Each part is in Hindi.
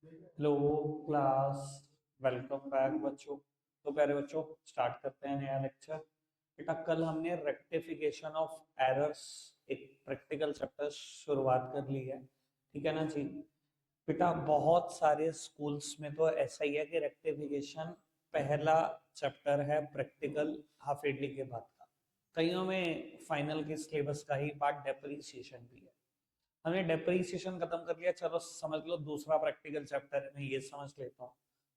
हेलो क्लास, वेलकम बैक बच्चों। तो प्यारे बच्चों, स्टार्ट करते हैं नया लेक्चर। बेटा कल हमने रेक्टिफिकेशन ऑफ एरर्स एक प्रैक्टिकल चैप्टर शुरुआत कर ली है, ठीक है ना जी। बेटा बहुत सारे स्कूल्स में तो ऐसा ही है कि रेक्टिफिकेशन पहला चैप्टर है प्रैक्टिकल हाफ ईयरली के बाद का। कईयों में फाइनल के सिलेबस का ही पार्ट डेप्रीसिएशन भी है। हमने डेप्रीसिएशन खत्म कर लिया, चलो समझ लो दूसरा प्रैक्टिकल चैप्टर है, मैं ये समझ लेता हूँ।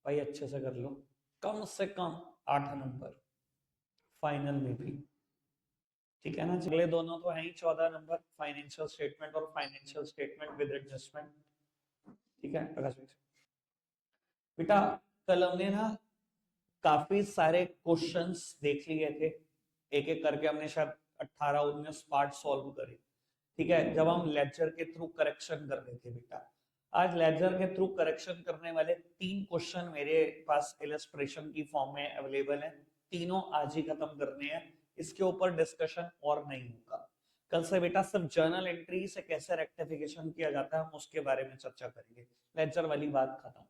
भाई अच्छे से कर लो, कम से कम 8 नंबर फाइनल में भी, ठीक है ना। अगले दोनों तो है ही 14 नंबर, फाइनेंशियल स्टेटमेंट और फाइनेंशियल स्टेटमेंट विद एडजस्टमेंट, ठीक है प्रकाश भाई। बेटा कल हमने ना काफी सारे क्वेश्चंस देख लिए थे, एक एक करके हमने शायद 18-19 पार्ट सॉल्व करे, ठीक है। जब हम लेक्चर के थ्रू करेक्शन कर रहे थे बेटा, आज लेक्चर के थ्रू करेक्शन करने वाले 3 क्वेश्चन मेरे पास इलस्ट्रेशन की फॉर्म में अवेलेबल है। तीनों आज ही खत्म करने हैं, इसके ऊपर डिस्कशन और नहीं होगा। कल से बेटा सिर्फ जर्नल एंट्री से कैसे रेक्टिफिकेशन किया जाता है हम उसके बारे में चर्चा करेंगे। लेक्चर वाली बात खत्म,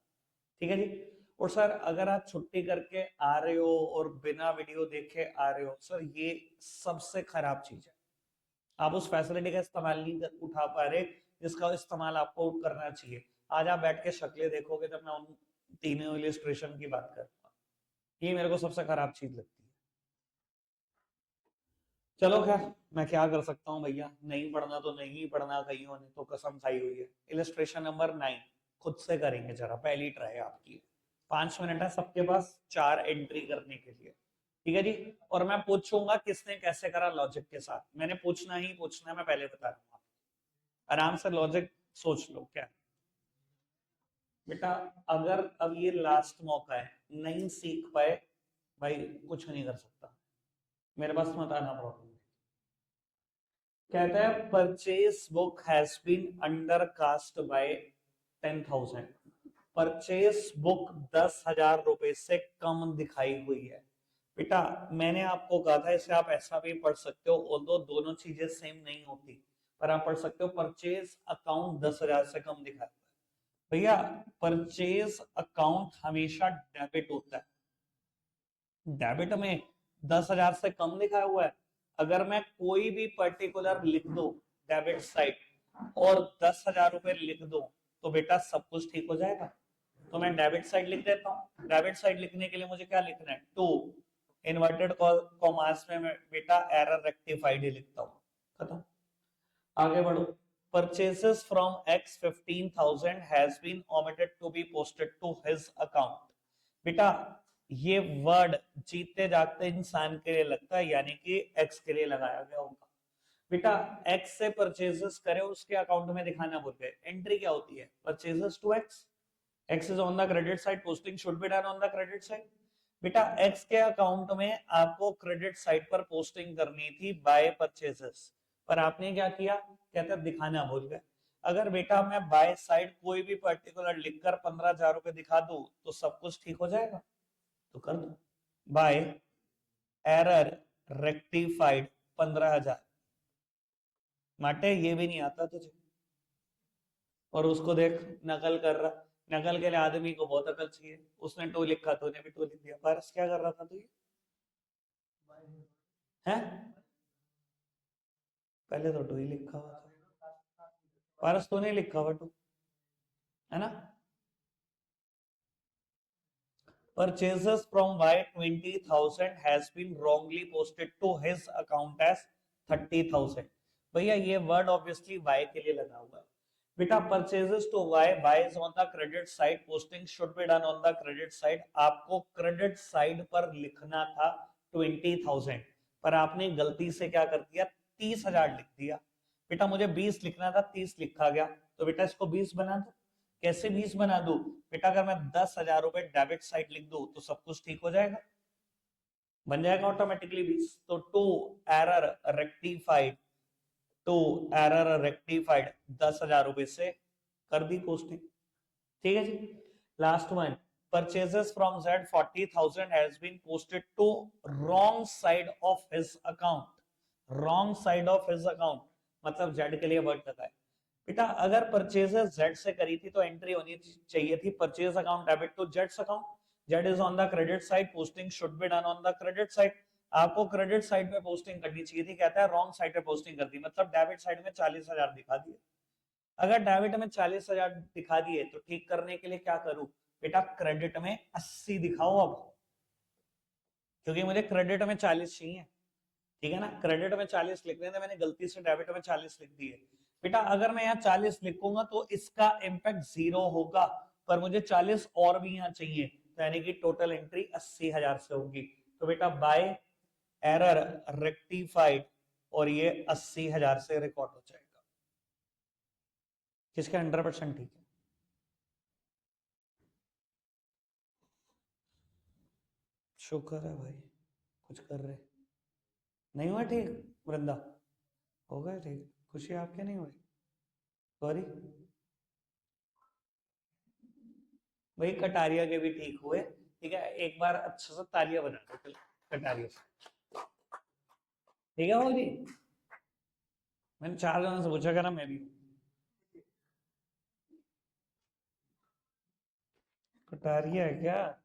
ठीक है जी। और सर अगर आप छुट्टी करके आ रहे हो और बिना वीडियो देखे आ रहे हो, सर ये सबसे खराब चीज है। आप उस फैसिलिटी का इस्तेमाल नहीं उठा पा रहे जिसका इस्तेमाल आपको करना चाहिए। आज आप बैठ के शक्लें देखोगे जब मैं उन तीनों इलिस्ट्रेशन की बात करूंगा, ये मेरे को सबसे खराब चीज लगती है। चलो खैर, मैं क्या कर सकता हूँ भैया, नहीं पढ़ना तो नहीं पढ़ना, कईयों ने तो कसम खाई हुई है। इलिस्ट्रेशन नंबर 9 खुद से करेंगे, जरा पहली ट्राई आपकी। 5 मिनट है सबके पास 4 एंट्री करने के लिए, ठीक है जी। और मैं पूछूंगा किसने कैसे करा लॉजिक के साथ, मैंने पूछना ही पूछना है, मैं पहले बता रहा हूँ। आराम से लॉजिक सोच लो क्या बेटा। अगर अब ये लास्ट मौका है, नहीं सीख पाए भाई कुछ नहीं कर सकता, मेरे पास मत आना प्रॉब्लम। कहता है purchase book has been undercast by 10,000। Purchase book 10,000 रुपए से कम दिखाई हुई है। बेटा मैंने आपको कहा था इसे आप ऐसा भी पढ़ सकते हो, ऑल्दो दोनों चीजें सेम नहीं होती, पर आप पढ़ सकते हो परचेज अकाउंट 10,000 से कम दिखा है। भैया परचेज अकाउंट हमेशा डेबिट होता है, डेबिट में 10,000 से कम लिखा हुआ है। अगर मैं कोई भी पर्टिकुलर लिख दो डेबिट साइड और 10,000 रुपए लिख दो तो बेटा सब कुछ ठीक हो जाएगा। तो मैं डेबिट साइड लिख देता हूँ। डेबिट साइड लिखने के लिए मुझे क्या लिखना है, टू इन्वर्टेड कॉमास में मैं बेटा एरर रेक्टिफाइड ही लिखता हूँ, खत्म। आगे बढ़ो। Purchases from X 15,000 has been omitted to be posted to his account. बेटा ये वर्ड जीते जागते इंसान के लिए लगता है, यानी कि एक्स के लिए लगाया गया होगा। बेटा एक्स से परचेजेस करे उसके अकाउंट में दिखाना भूल गए, एंट्री क्या होती है, purchases to X. X is on the credit side, posting should be done on the credit side. बेटा एक्स के अकाउंट में आपको क्रेडिट साइड पर पोस्टिंग करनी थी बाय परचेजेस, पर आपने क्या किया, कहते दिखाना भूल गए। अगर बेटा मैं बाय साइड कोई भी पर्टिकुलर लिखकर 15,000 रुपए दिखा दूं तो सब कुछ ठीक हो जाएगा, तो कर दो बाय एरर रेक्टिफाइड 15,000। माटे ये भी नहीं आता तुझे, और उसको देख नकल कर रहा। नकल के लिए आदमी को बहुत अकल चाहिए, उसने टू लिखा तूने भी टू लिख दिया। पारस क्या कर रहा था तू, ये है पहले तो टू ही लिखा हुआ था। पारस तूने लिखा हुआ टू, है ना। Purchases from Y 20,000 has been wrongly posted to his account as 30,000। भैया ये वर्ड ऑब्वियसली Y के लिए लगा हुआ है। बेटा purchases to Y, Y is on the credit side, posting should be done on the credit side। आपको क्रेडिट साइड पर लिखना था 20,000, पर आपने गलती से क्या कर दिया, 30,000 लिख दिया। बेटा मुझे 20 लिखना था, 30 लिखा गया, तो बेटा इसको 20 बना दो। कैसे 20 बना दू बेटा, अगर मैं 10,000 रुपए डेबिट साइड लिख दूं तो सब कुछ ठीक हो जाएगा, बन जाएगा ऑटोमेटिकली 20। तो error rectified to error rectified 10,000 रुपए से कर दी पोस्टिंग, ठीक है जी। Last one, purchases from Z 40,000 has been posted to wrong side of his account. Wrong side of his account मतलब जेड के लिए वर्ड लगा है। बेटा अगर परचेजेस जेड से करी थी तो एंट्री होनी चाहिए थी परचेज अकाउंट डेबिट टू जेड्स account, Z is on the credit side, posting should be done on the credit side. आपको क्रेडिट साइड पे पोस्टिंग करनी चाहिए थी, कहता है रॉन्ग साइड पे पोस्टिंग कर दी, मतलब डेबिट साइड में 40,000 दिखा दिए। अगर डेबिट में 40,000 दिखा दिए तो ठीक करने के लिए क्या करूं, बेटा क्रेडिट में 80 दिखाओ अब, क्योंकि मुझे क्रेडिट में 40 चाहिए, ठीक है ना। क्रेडिट में 40 लिख रहे थे, मैंने गलती से डेबिट में 40 लिख दिए। बेटा अगर मैं यहाँ 40 लिखूंगा तो इसका इम्पैक्ट 0 होगा, पर मुझे 40 और भी यहाँ चाहिए, तो यानी कि टोटल एंट्री 80,000 से होगी। तो बेटा बाय एरर रेक्टिफाइड और ये 80,000 से रिकॉर्ड हो जाएगा। किसका 100% ठीक है? शुक्र है भाई, कुछ कर रहे नहीं हुआ ठीक वृंदा, हो गया ठीक, खुशी आपके नहीं हुई, सॉरी भाई कटारिया के भी ठीक हुए, ठीक है। एक बार अच्छे से तालियां बना दो कटारिया से, ठीक है भाई जी। मैंने 4 जनों से पूछा करा, मैं भी कटारिया है क्या?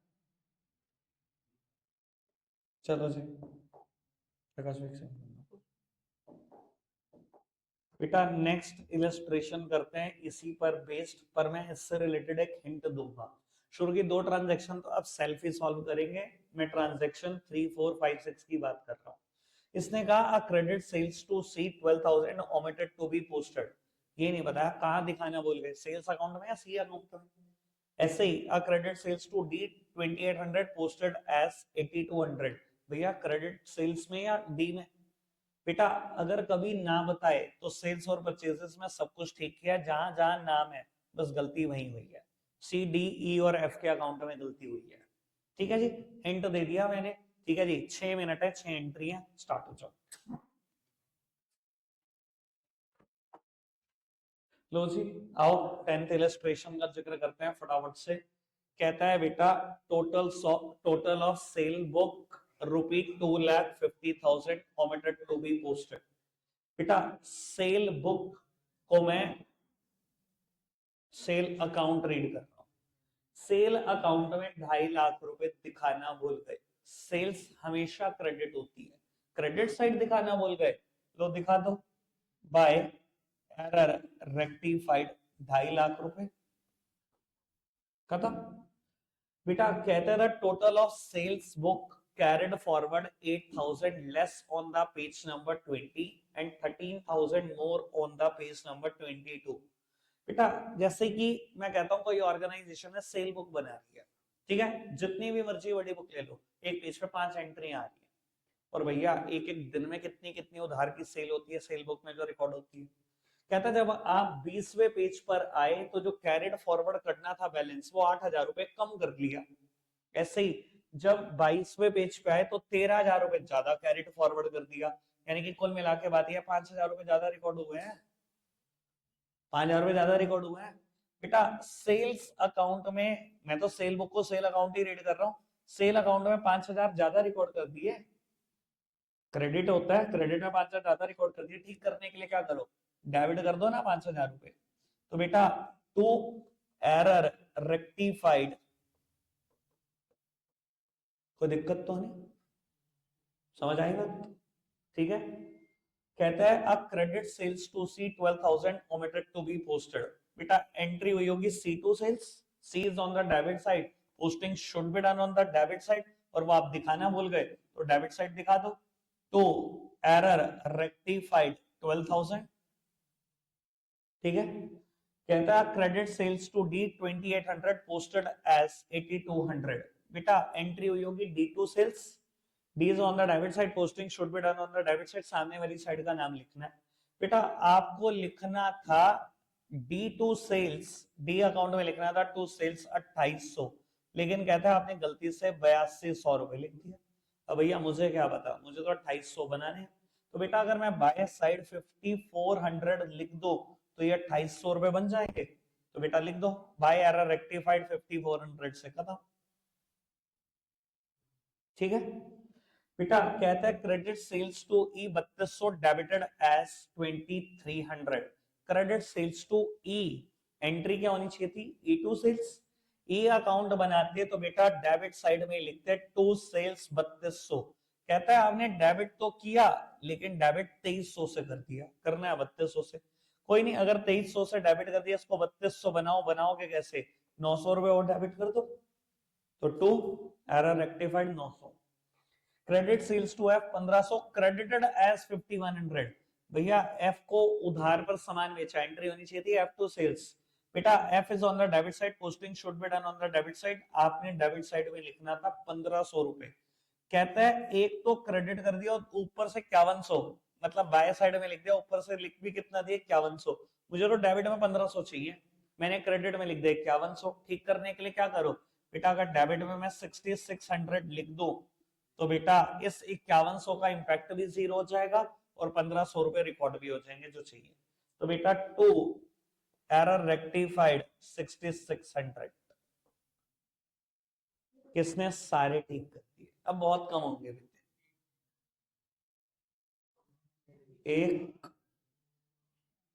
चलो जी प्रकाश बेटा नेक्स्ट इलस्ट्रेशन करते हैं इसी पर बेस्ड, पर मैं इससे रिलेटेड एक हिंट दूंगा। शुरू की 2 ट्रांजैक्शन तो अब सेल्फ ही सॉल्व करेंगे, मैं ट्रांजैक्शन 3 4 5 6 की बात कर रहा हूँ। इसने कहा a credit sales to C 12,000 omitted to be posted, ये नहीं बताया कहाँ दिखाना बोल गए, सेल्स अकाउंट में या सी अकाउंट में। ऐसे ही a credit sales to D 2800 posted as 8200, भैया क्रेडिट सेल्स में या डी में? बेटा अगर कभी ना बताए तो सेल्स और परचेजेस में सब कुछ ठीक किया, जहां जहां नाम है बस गलती वही हुई है, सी डी ई और एफ के अकाउंट में गलती हुई है, ठीक है जी। हिंट दे दिया मैंने, ठीक है जी। 6 मिनट है, 6 एंट्री है, स्टार्ट हो जाओ। लो जी आओ 10th इलस्ट्रेशन का जिक्र करते हैं फटाफट से। कहता है बेटा total of sale book rupee 2,50,000 omitted to be posted. बेटा सेल बुक को मैं सेल अकाउंट रीड कर रहा हूं, सेल अकाउंट में 2.5 लाख रुपए दिखाना भूल गए। सेल्स हमेशा क्रेडिट होती है, क्रेडिट साइड दिखाना भूल गए, लो दिखा दो, बाय एरर रेक्टिफाइड 2.5 लाख रुपए खत्म। बेटा कहते हैं total of sales book carried forward 8,000 less on the page number 20 and 13,000 more on the page number 22। बेटा जैसे कि मैं कहता हूं कोई ऑर्गेनाइजेशन ने सेल बुक बना रही है, ठीक है, जितनी भी मर्जी बड़ी बुक ले लो, एक पेज पे 5 एंट्री आ रही है, और भैया एक एक दिन में कितनी कितनी उधार की सेल होती है सेल बुक में जो रिकॉर्ड होती है। कहता जब आप 20वें पेज पर आए तो जो कैरिड फॉरवर्ड करना था बैलेंस वो 8,000 रुपए कम कर लिया। ऐसे ही जब 22वें पेज पे आए तो 13,000 रुपए ज्यादा कैरिड फॉरवर्ड कर दिया, यानी कि कुल मिला के बात यह 5,000 रुपए ज्यादा रिकॉर्ड हुए हैं, 5,000 रुपए ज्यादा रिकॉर्ड हुए हैं। बेटा सेल्स अकाउंट में, मैं तो सेल बुक को सेल अकाउंट ही रीड कर रहा हूँ, सेल अकाउंट में 5,000 ज्यादा रिकॉर्ड कर दिए, क्रेडिट होता है, क्रेडिट में 5,000 ज्यादा रिकॉर्ड कर दिए, ठीक करने के लिए क्या करो, डेबिट कर दो ना 5,000 रुपए। तो बेटा टू एरर रेक्टिफाइड, कोई दिक्कत तो नहीं, समझ आई बात, ठीक है। कहता है अब credit sales to C 12,000 omitted to be posted. बेटा एंट्री हुई होगी C to sales, C is on the debit side, posting should be done on the debit side, और वो आप दिखाना भूल गए तो डेबिट साइड दिखा दो। तो एरर रेक्टिफाइड 12,000, ठीक है। कहता है credit sales to D 2800 posted as 8200। बेटा एंट्री हुई होगी D to sales, D is on the debit side, posting should be done on the debit side, सामने वाली साइड का नाम लिखना है। बेटा आपको लिखना था D to sales, D account में लिखना था टू सेल्स 2800, लेकिन कहता है आपने गलती से 8200 रुपए लिख दिया। अब भैया मुझे क्या पता, मुझे तो 2800 बनाने हैं। तो बेटा अगर मैं बाय साइड 5400 लिख दो तो ये 2800 रुपए बन जाएंगे, तो बेटा लिख दो बाय एरर रेक्टिफाइड 5400 से खत्म, ठीक है। बेटा कहता है credit sales to E 3200 debited as 2300। Credit sales to E, entry क्या होनी चाहिए थी, E to sales. E account बनाते तो बेटा डेबिट साइड में लिखते टू सेल्स 3200। कहता है आपने डेबिट तो किया लेकिन डेबिट 2300 से कर दिया, करना है 3200 से। कोई नहीं, अगर 2300 से डेबिट कर दिया, इसको 3200 बनाओ, बनाओगे कैसे, 900 रुपए और डेबिट कर दो, तो to, error rectified 900। Credit sales to F 1500, credited as 5100। भैया एफ को उधार पर सामान बेचा, एंट्री होनी चाहिए थी एफ टू सेल्स। बेटा F is on the debit side, posting should be done on the debit side, आपने डेबिट साइड में लिखना था 1500 रुपए। कहता है एक तो क्रेडिट कर दिया और ऊपर से 5100, मतलब बाय साइड में लिख दिया, ऊपर से लिख भी कितना दिया 5100। मुझे तो डेबिट में 1500 चाहिए, मैंने क्रेडिट में लिख दिया 5100। ठीक करने के लिए क्या करो बेटा, अगर डेबिट में मैं 6600 लिख दूं तो बेटा इस 5100 का इंपैक्ट भी जीरो हो जाएगा और 1500 रुपए रिकॉर्ड भी हो जाएंगे जो चाहिए। तो बेटा टू, एरर रेक्टिफाइड 6600। किसने, सारे ठीक कर दिए। अब बहुत कम होंगे बेटे, एक,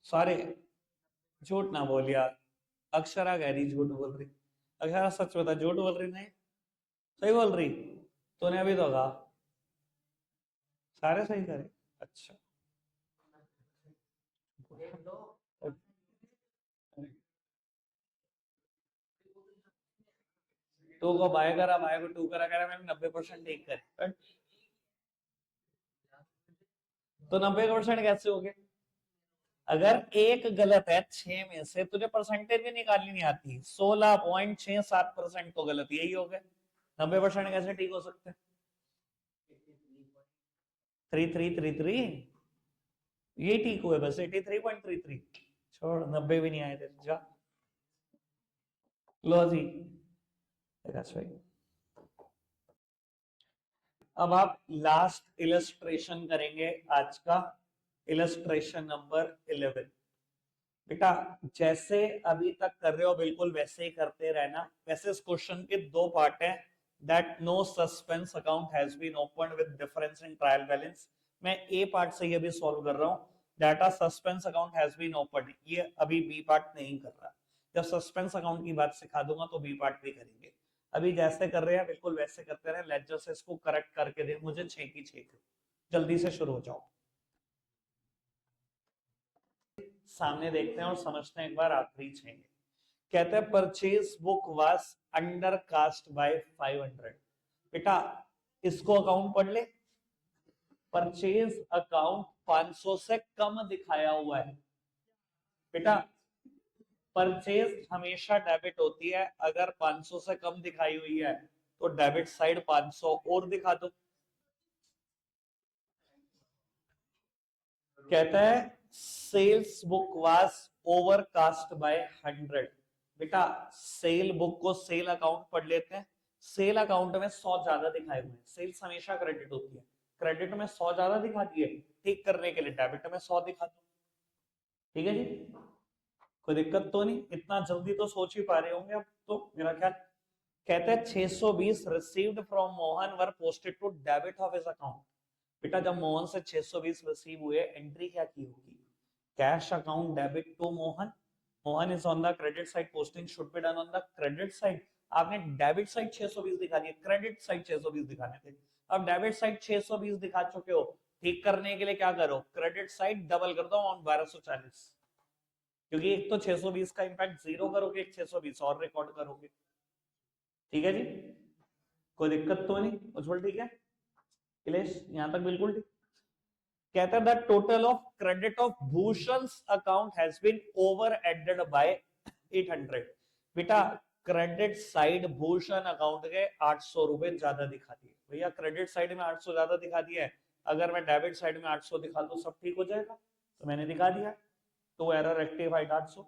सारे। झूठ ना बोल यार, अक्षरा कह रही झूठ बोल रही, अक्षरा सच बता, झूठ बोल रही नहीं, सही बोल रही, तूने अभी तो कहा सारे सही करे। अच्छा टू को बाय करा, बाय को टू करा, कह रहा मैंने 90% ठीक करे, तो 90% कैसे हो गए। अगर एक गलत है 6 में से, तुझे परसेंटेज भी निकालनी नहीं आती, 16.67% तो गलत, यही हो गए, 90% कैसे ठीक हो सकते हैं। 3333 ये ठीक हुए बस, 83.33, छोड़ 90 भी नहीं आए थे जा। लो जी, भाई अब आप लास्ट इलस्ट्रेशन करेंगे आज का, इलस्ट्रेशन नंबर 11। बेटा जैसे अभी तक कर रहे हो बिल्कुल वैसे ही करते रहना। वैसे इस क्वेश्चन के दो पार्ट हैं, that no suspense account has been opened with difference in trial balance. मैं ए पार्ट से ये भी सॉल्व कर रहा हूँ, data suspense account has been opened, ये अभी बी पार्ट नहीं कर रहा। जब सस्पेंस अकाउंट की बात सिखा दूंगा तो बी पार्ट भी करेंगे। अभी जैसे कर रहे हैं बिल्कुल वैसे करते रहे, लेजर से इसको करेक्ट करके दे मुझे 6 की 6। जल्दी से शुरू हो जाओ, सामने देखते हैं और समझते हैं एक बार आखिरी 6। कहते हैं purchase book was undercast by 500। बेटा इसको अकाउंट पढ़ ले, परचेज अकाउंट 500 से कम दिखाया हुआ है। बेटा परचेज हमेशा डेबिट होती है, अगर 500 से कम दिखाई हुई है तो डेबिट साइड 500 और दिखा दो। कहता है sales book was overcast by 100। बेटा सेल बुक को सेल अकाउंट पढ़ लेते हैं, सेल अकाउंट में 100 ज्यादा दिखाए हुए हैं, सेल्स हमेशा क्रेडिट होती है, क्रेडिट में 100 ज्यादा दिखा दिए, ठीक करने के लिए डेबिट में 100 दिखा दो। ठीक है जी, कोई दिक्कत तो नहीं, इतना जल्दी तो सोच ही पा रहे होंगे अब तो मेरा ख्याल। कहते हैं 620 received from Mohan were posted to debit of his account. बेटा जब मोहन से 620 रिसीव हुए, एंट्री क्या की होगी, cash account debit to Mohan, Mohan is on the credit side, posting should be done on the credit side. आपने डेबिट साइड 620 दिखा दिया, क्रेडिट साइड 620 दिखाने थे। अब डेबिट साइड 620 दिखा चुके हो, ठीक करने के लिए क्या करो, क्रेडिट साइड डबल कर दो अमाउंट 1240, क्योंकि एक तो 620 का इंपैक्ट जीरो करोगे, एक 620 और रिकॉर्ड करोगे। ठीक है जी, कोई दिक्कत तो नहीं, उज्जवल ठीक है, अखिलेश यहां तक बिल्कुल ठीक। कहता है the total of credit of भूषण's account has been over added by 800। बेटा क्रेडिट साइड भूषण अकाउंट के 800 रुपए ज्यादा दिखा दिए। भैया क्रेडिट साइड में 800 ज्यादा दिखा दिया है, अगर मैं डेबिट साइड में 800 दिखा दूं सब ठीक हो जाएगा, तो मैंने दिखा दिया, तो error rectified 800।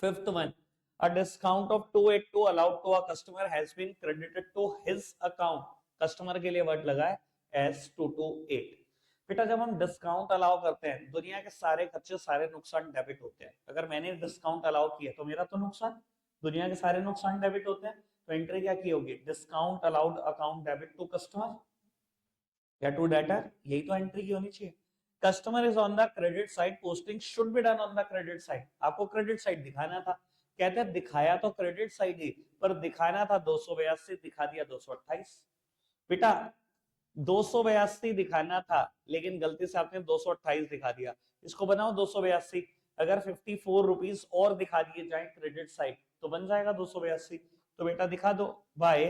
Fifth one, a discount of 282 allowed to a customer has been credited to his account। Customer के लिए वर्ड लगा है S228। बेटा जब हम डिस्काउंट अलाउ करते हैं, दुनिया के सारे खर्चे सारे नुकसान डेबिट होते हैं। अगर मैंने डिस्काउंट अलाउ किया तो मेरा तो नुकसान, दुनिया के सारे नुकसान डेबिट होते हैं। तो एंट्री क्या की होगी, discount allowed account debit to customer या टू डेटर, यही तो एंट्री की होनी चाहिए। Customer is on the credit side, posting should be done on the credit side. आपको क्रेडिट साइड दिखाना था, कहते हैं दिखाया तो क्रेडिट साइड ही, पर दिखाना था 282, दिखा दिया 228। बेटा 282 दिखाना था, लेकिन गलती से आपने 228 दिखा दिया, इसको बनाओ 282। अगर 54 रुपीज और दिखा दिए जाए क्रेडिट साइड तो बन जाएगा 282। तो बेटा दिखा दो बाय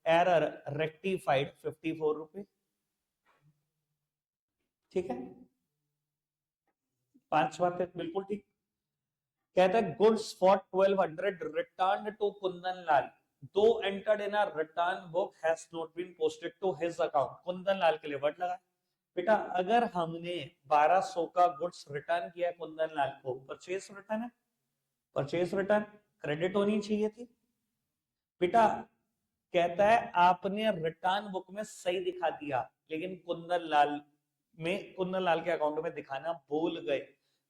एरर रेक्टिफाइड 54 रुपए। ठीक है, 5 बातें बिल्कुल ठीक। कहता है goods for 1200 return to Kundan Lal, though entered in a return book has not been posted to his account. Kundan Lal के लिए वर्ड लगा। बेटा अगर हमने 1200 का गुड्स रिटर्न किया कुंदन लाल को, परचेज रिटर्न है, परचेज रिटर्न क्रेडिट होनी चाहिए थी। बेटा कहता है आपने रिटर्न बुक में सही दिखा दिया, लेकिन कुंदन लाल में, कुंदन लाल के अकाउंट में दिखाना भूल गए।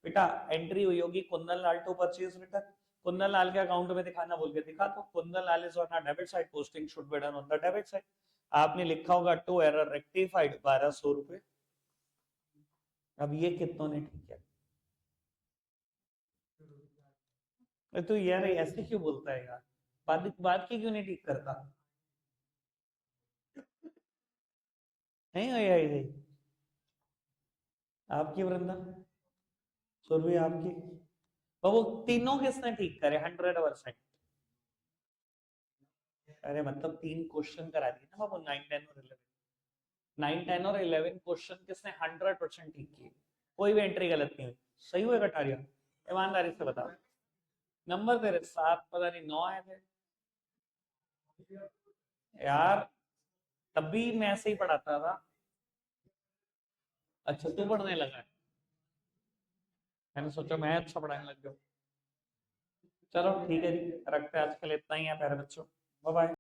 बेटा एंट्री हुई होगी Kundan Lal to purchase return, Kundan Lal के अकाउंट में दिखाना भूल गए, दिखा तो Kundan Lal is on debit side, posting should be done on the debit side. आपने लिखा होगा टू एरर रेक्टिफाइड 1200 रुपए। अब ये कितनों ने ठीक है? तो यार ऐसे क्यों बोलता है यार, बात की क्यों नहीं ठीक करता? नहीं है आपकी वृंदा, सुरभि आपकी, तो वो तीनों किसने ठीक करे 100%? अरे मतलब 3 क्वेश्चन करा दिए ना बाबू, 9 10 और 11, 9 10 और 11 क्वेश्चन किसने 100% ठीक किए, कोई भी एंट्री गलत नहीं हुई। सही हुआ कटारिया, ईमानदारी से बता। नंबर तेरे 7 पता नहीं 9 आए थे यार, तब भी मैं ऐसे ही पढ़ाता था। अच्छा तू पढ़ने लगा है, मैंने सोचा मैं अच्छा पढ़ाने लग गया। चलो ठीक है जी, रखते हैं आज के लिए इतना ही है प्यारे बच्चों, बाय बाय।